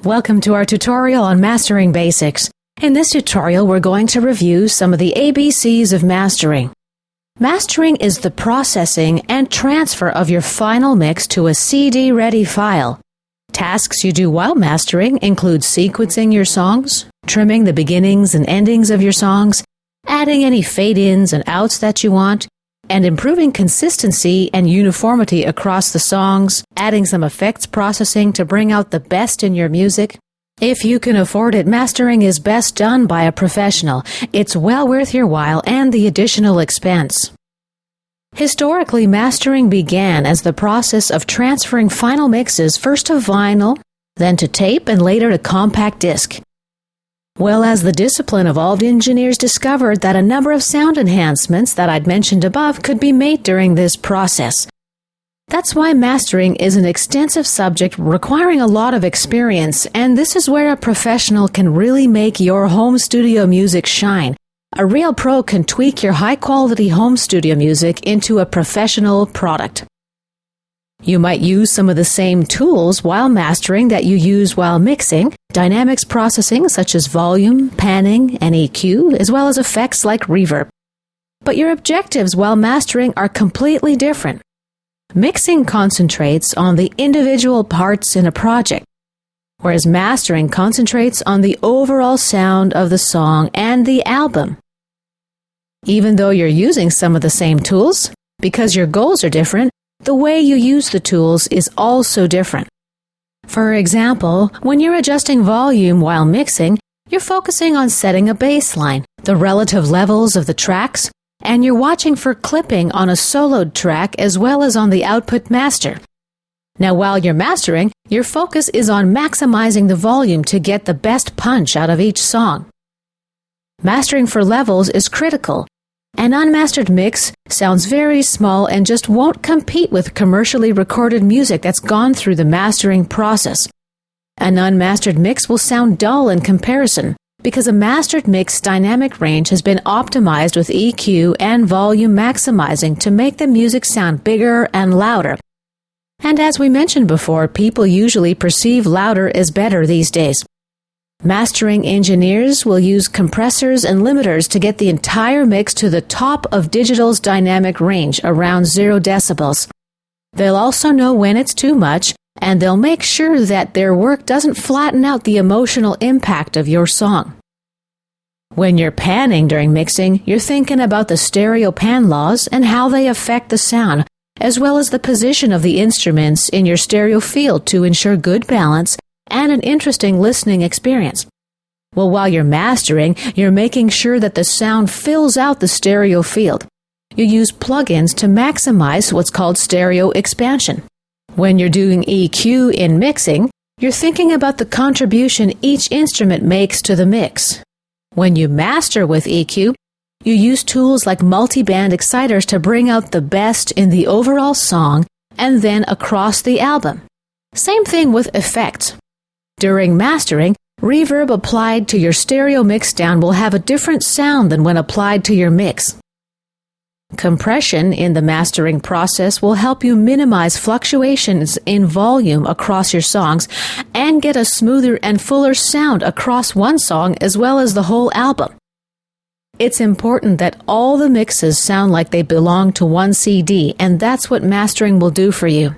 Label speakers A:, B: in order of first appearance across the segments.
A: Welcome to our tutorial on mastering basics. In this tutorial, we're going to review some of the ABCs of mastering. Mastering is the processing and transfer of your final mix to a CD-ready file. Tasks you do while mastering include sequencing your songs, trimming the beginnings and endings of your songs, adding any fade-ins and outs that you want, and improving consistency and uniformity across the songs, adding some effects processing to bring out the best in your music. If you can afford it, mastering is best done by a professional. It's well worth your while and the additional expense. Historically, mastering began as the process of transferring final mixes first to vinyl, then to tape, and later to compact disc. Well, as the discipline evolved, engineers discovered that a number of sound enhancements that I'd mentioned above could be made during this process. That's why mastering is an extensive subject requiring a lot of experience, and this is where a professional can really make your home studio music shine. A real pro can tweak your high-quality home studio music into a professional product. You might use some of the same tools while mastering that you use while mixing, dynamics processing such as volume, panning, and EQ, as well as effects like reverb. But your objectives while mastering are completely different. Mixing concentrates on the individual parts in a project, whereas mastering concentrates on the overall sound of the song and the album. Even though you're using some of the same tools, because your goals are different, the way you use the tools is also different. For example, when you're adjusting volume while mixing, you're focusing on setting a baseline, the relative levels of the tracks, and you're watching for clipping on a soloed track as well as on the output master. Now, while you're mastering, your focus is on maximizing the volume to get the best punch out of each song. Mastering for levels is critical. An unmastered mix sounds very small and just won't compete with commercially recorded music that's gone through the mastering process. An unmastered mix will sound dull in comparison because a mastered mix dynamic range has been optimized with EQ and volume maximizing to make the music sound bigger and louder. And as we mentioned before, people usually perceive louder as better these days. Mastering engineers will use compressors and limiters to get the entire mix to the top of digital's dynamic range, around 0 decibels. They'll also know when it's too much, and they'll make sure that their work doesn't flatten out the emotional impact of your song. When you're panning during mixing, you're thinking about the stereo pan laws and how they affect the sound, as well as the position of the instruments in your stereo field to ensure good balance and an interesting listening experience. Well, while you're mastering, you're making sure that the sound fills out the stereo field. You use plugins to maximize what's called stereo expansion. When you're doing EQ in mixing, you're thinking about the contribution each instrument makes to the mix. When you master with EQ, you use tools like multi-band exciters to bring out the best in the overall song and then across the album. Same thing with effects. During mastering, reverb applied to your stereo mixdown will have a different sound than when applied to your mix. Compression in the mastering process will help you minimize fluctuations in volume across your songs and get a smoother and fuller sound across one song as well as the whole album. It's important that all the mixes sound like they belong to one CD, and that's what mastering will do for you.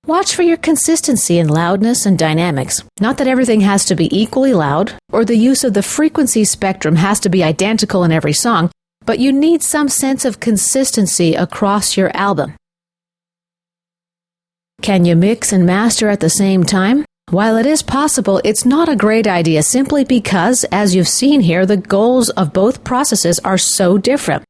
A: Watch for your consistency in loudness and dynamics. Not that everything has to be equally loud, or the use of the frequency spectrum has to be identical in every song, but you need some sense of consistency across your album. Can you mix and master at the same time? While it is possible, it's not a great idea simply because, as you've seen here, the goals of both processes are so different.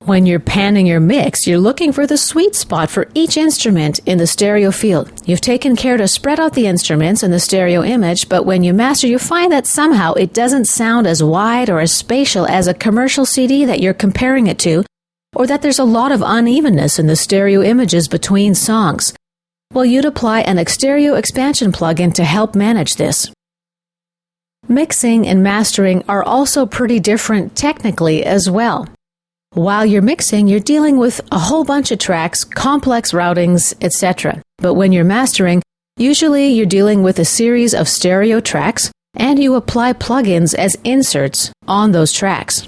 A: When you're panning your mix, you're looking for the sweet spot for each instrument in the stereo field. You've taken care to spread out the instruments in the stereo image, but when you master, you find that somehow it doesn't sound as wide or as spatial as a commercial CD that you're comparing it to, or that there's a lot of unevenness in the stereo images between songs. Well, you'd apply an stereo expansion plugin to help manage this. Mixing and mastering are also pretty different technically as well. While you're mixing, you're dealing with a whole bunch of tracks, complex routings, etc. But when you're mastering, Usually you're dealing with a series of stereo tracks, and you apply plugins as inserts on those tracks.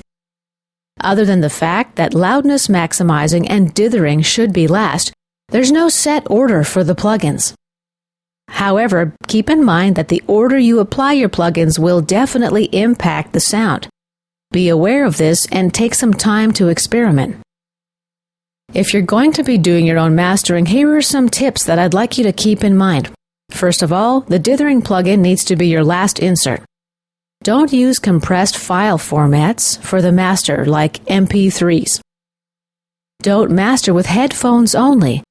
A: Other than the fact that loudness maximizing and dithering should be last, there's no set order for the plugins. However, keep in mind that the order you apply your plugins will definitely impact the sound. Be aware of this and take some time to experiment. If you're going to be doing your own mastering, here are some tips that I'd like you to keep in mind. First of all, the dithering plugin needs to be your last insert. Don't use compressed file formats for the master like MP3s. Don't master with headphones only.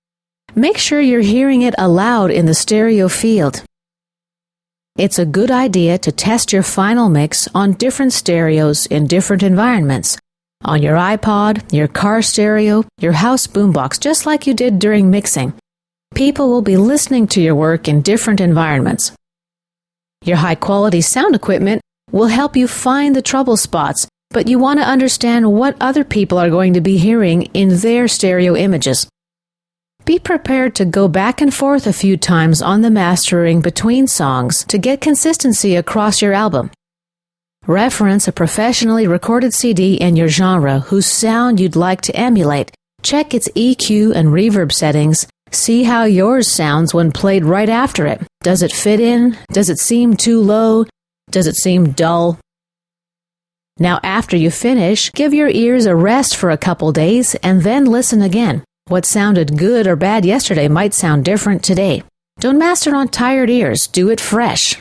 A: Make sure you're hearing it aloud in the stereo field. It's a good idea to test your final mix on different stereos in different environments. On your iPod, your car stereo, your house boombox, just like you did during mixing. People will be listening to your work in different environments. Your high-quality sound equipment will help you find the trouble spots, but you want to understand what other people are going to be hearing in their stereo images. Be prepared to go back and forth a few times on the mastering between songs to get consistency across your album. Reference a professionally recorded CD in your genre whose sound you'd like to emulate. Check its EQ and reverb settings. See how yours sounds when played right after it. Does it fit in? Does it seem too low? Does it seem dull? Now, after you finish, give your ears a rest for a couple days and then listen again. What sounded good or bad yesterday might sound different today. Don't master on tired ears. Do it fresh.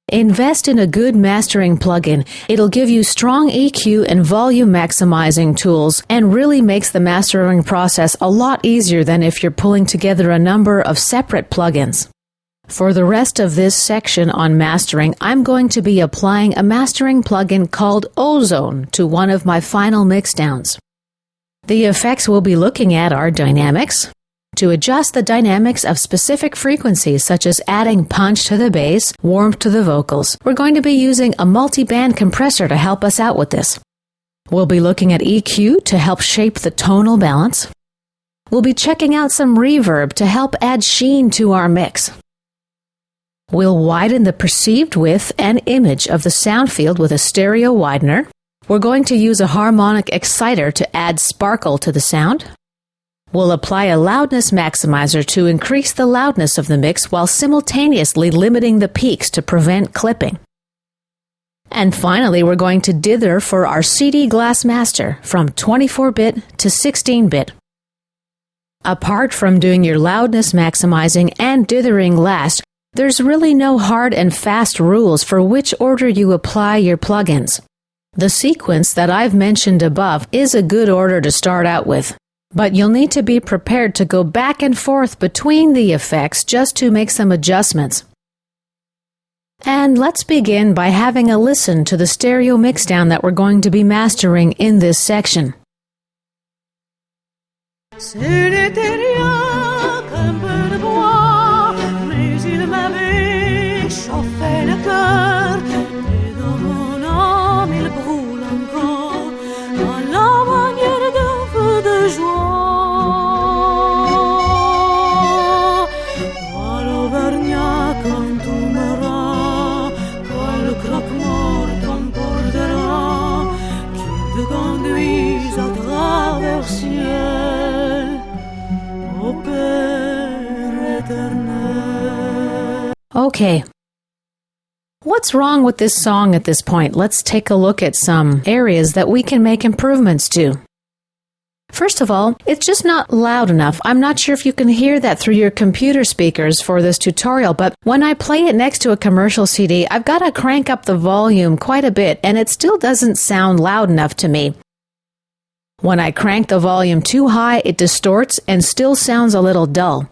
A: Invest in a good mastering plugin. It'll give you strong EQ and volume maximizing tools and really makes the mastering process a lot easier than if you're pulling together a number of separate plugins. For the rest of this section on mastering, I'm going to be applying a mastering plugin called Ozone to one of my final mixdowns. The effects we'll be looking at are dynamics, to adjust the dynamics of specific frequencies such as adding punch to the bass, warmth to the vocals. We're going to be using a multi-band compressor to help us out with this. We'll be looking at EQ to help shape the tonal balance. We'll be checking out some reverb to help add sheen to our mix. We'll widen the perceived width and image of the sound field with a stereo widener. We're going to use a harmonic exciter to add sparkle to the sound. We'll apply a loudness maximizer to increase the loudness of the mix while simultaneously limiting the peaks to prevent clipping. And finally, we're going to dither for our CD glass master from 24-bit to 16-bit. Apart from doing your loudness maximizing and dithering last, there's really no hard and fast rules for which order you apply your plugins. The sequence that I've mentioned above is a good order to start out with, but you'll need to be prepared to go back and forth between the effects just to make some adjustments. And let's begin by having a listen to the stereo mixdown that we're going to be mastering in this section. Okay. What's wrong with this song at this point? Let's take a look at some areas that we can make improvements to. First of all, it's just not loud enough. I'm not sure if you can hear that through your computer speakers for this tutorial, but when I play it next to a commercial CD, I've got to crank up the volume quite a bit, and it still doesn't sound loud enough to me. When I crank the volume too high, it distorts and still sounds a little dull.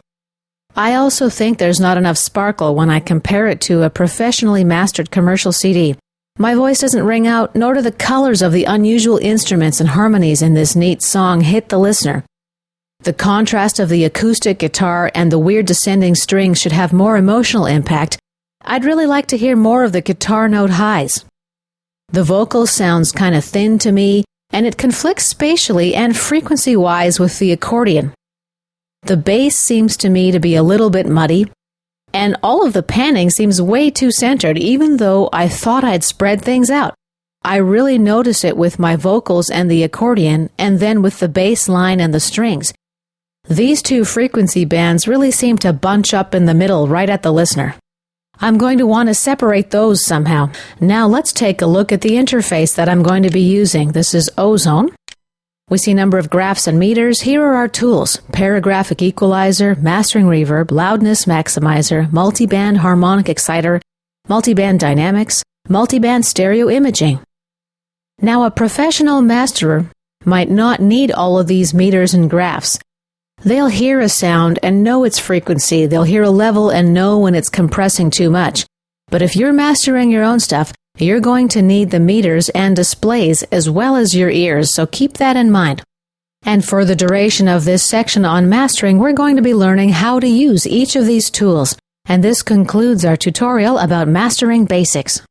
A: I also think there's not enough sparkle when I compare it to a professionally mastered commercial CD. My voice doesn't ring out, nor do the colors of the unusual instruments and harmonies in this neat song hit the listener. The contrast of the acoustic guitar and the weird descending strings should have more emotional impact. I'd really like to hear more of the guitar note highs. The vocal sounds kind of thin to me, and it conflicts spatially and frequency-wise with the accordion. The bass seems to me to be a little bit muddy. And all of the panning seems way too centered, even though I thought I'd spread things out. I really notice it with my vocals and the accordion, and then with the bass line and the strings. These two frequency bands really seem to bunch up in the middle right at the listener. I'm going to want to separate those somehow. Now let's take a look at the interface that I'm going to be using. This is Ozone. We see a number of graphs and meters. Here are our tools: paragraphic equalizer, mastering reverb, loudness maximizer, multiband harmonic exciter, multiband dynamics, multiband stereo imaging. Now, a professional masterer might not need all of these meters and graphs. They'll hear a sound and know its frequency. They'll hear a level and know when it's compressing too much. But if you're mastering your own stuff, you're going to need the meters and displays as well as your ears, so keep that in mind. And for the duration of this section on mastering, we're going to be learning how to use each of these tools. And this concludes our tutorial about mastering basics.